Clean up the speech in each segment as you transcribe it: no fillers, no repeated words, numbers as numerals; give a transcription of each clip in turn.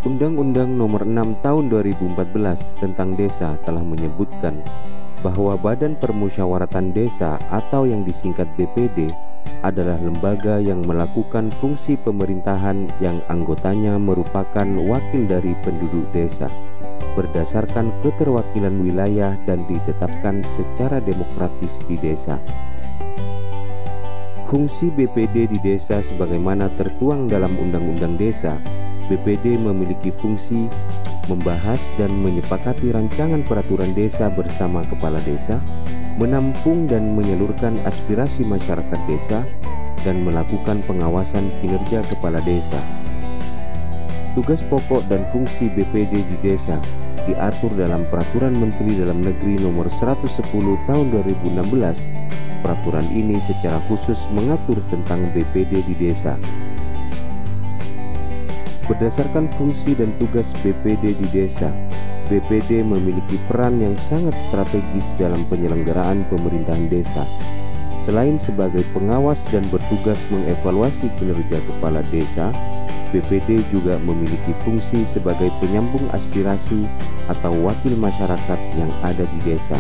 Undang-Undang Nomor 6 Tahun 2014 tentang Desa telah menyebutkan bahwa Badan Permusyawaratan Desa atau yang disingkat BPD adalah lembaga yang melakukan fungsi pemerintahan yang anggotanya merupakan wakil dari penduduk desa berdasarkan keterwakilan wilayah dan ditetapkan secara demokratis di desa. Fungsi BPD di desa sebagaimana tertuang dalam Undang-Undang Desa. BPD memiliki fungsi membahas dan menyepakati rancangan peraturan desa bersama kepala desa, menampung dan menyalurkan aspirasi masyarakat desa, dan melakukan pengawasan kinerja kepala desa. Tugas pokok dan fungsi BPD di desa diatur dalam Peraturan Menteri Dalam Negeri Nomor 110 Tahun 2016. Peraturan ini secara khusus mengatur tentang BPD di desa. Berdasarkan fungsi dan tugas BPD di desa, BPD memiliki peran yang sangat strategis dalam penyelenggaraan pemerintahan desa. Selain sebagai pengawas dan bertugas mengevaluasi kinerja kepala desa, BPD juga memiliki fungsi sebagai penyambung aspirasi atau wakil masyarakat yang ada di desa,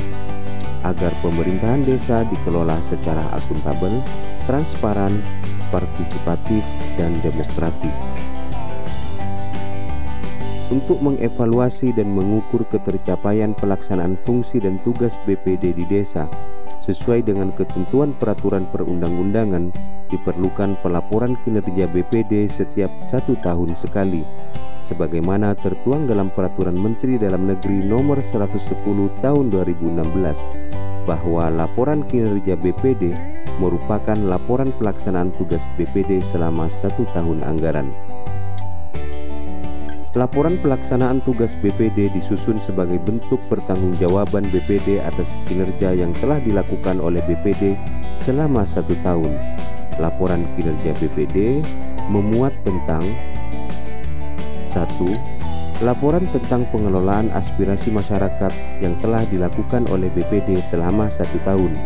agar pemerintahan desa dikelola secara akuntabel, transparan, partisipatif, dan demokratis. Untuk mengevaluasi dan mengukur ketercapaian pelaksanaan fungsi dan tugas BPD di desa sesuai dengan ketentuan peraturan perundang-undangan, diperlukan pelaporan kinerja BPD setiap 1 tahun sekali, sebagaimana tertuang dalam Peraturan Menteri Dalam Negeri Nomor 110 Tahun 2016, bahwa laporan kinerja BPD merupakan laporan pelaksanaan tugas BPD selama 1 tahun anggaran. Laporan pelaksanaan tugas BPD disusun sebagai bentuk pertanggungjawaban BPD atas kinerja yang telah dilakukan oleh BPD selama 1 tahun. Laporan kinerja BPD memuat tentang 1. Laporan tentang pengelolaan aspirasi masyarakat yang telah dilakukan oleh BPD selama 1 tahun.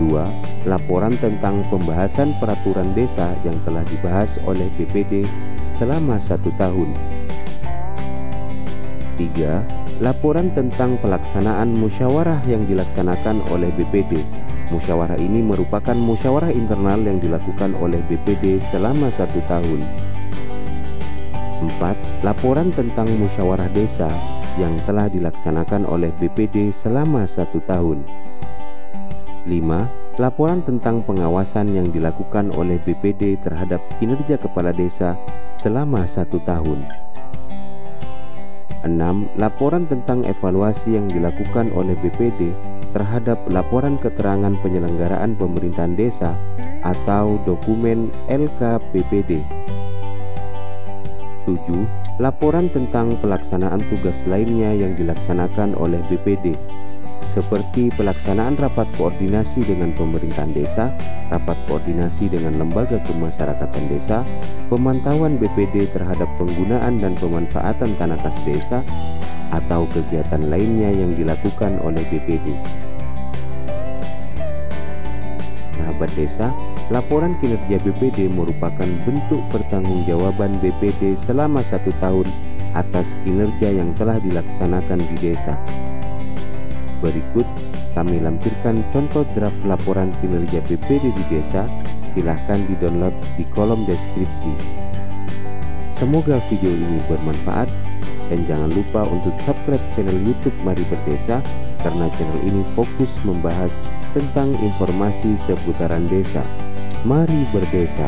2. Laporan tentang pembahasan peraturan desa yang telah dibahas oleh BPD selama 1 tahun. 3. Laporan tentang pelaksanaan musyawarah yang dilaksanakan oleh BPD. Musyawarah ini merupakan musyawarah internal yang dilakukan oleh BPD selama 1 tahun. 4. Laporan tentang musyawarah desa yang telah dilaksanakan oleh BPD selama 1 tahun. 5. Laporan tentang pengawasan yang dilakukan oleh BPD terhadap kinerja kepala desa selama 1 tahun. 6. Laporan tentang evaluasi yang dilakukan oleh BPD terhadap laporan keterangan penyelenggaraan pemerintahan desa atau dokumen LKPPD. 7. Laporan tentang pelaksanaan tugas lainnya yang dilaksanakan oleh BPD, seperti pelaksanaan rapat koordinasi dengan pemerintahan desa, rapat koordinasi dengan lembaga kemasyarakatan desa, pemantauan BPD terhadap penggunaan dan pemanfaatan tanah kas desa, atau kegiatan lainnya yang dilakukan oleh BPD. Sahabat desa, laporan kinerja BPD merupakan bentuk pertanggungjawaban BPD selama 1 tahun atas kinerja yang telah dilaksanakan di desa. Berikut kami lampirkan contoh draft laporan kinerja BPD di desa. Silahkan di-download di kolom deskripsi. Semoga video ini bermanfaat, dan jangan lupa untuk subscribe channel YouTube Mari Berdesa, karena channel ini fokus membahas tentang informasi seputaran desa. Mari berdesa.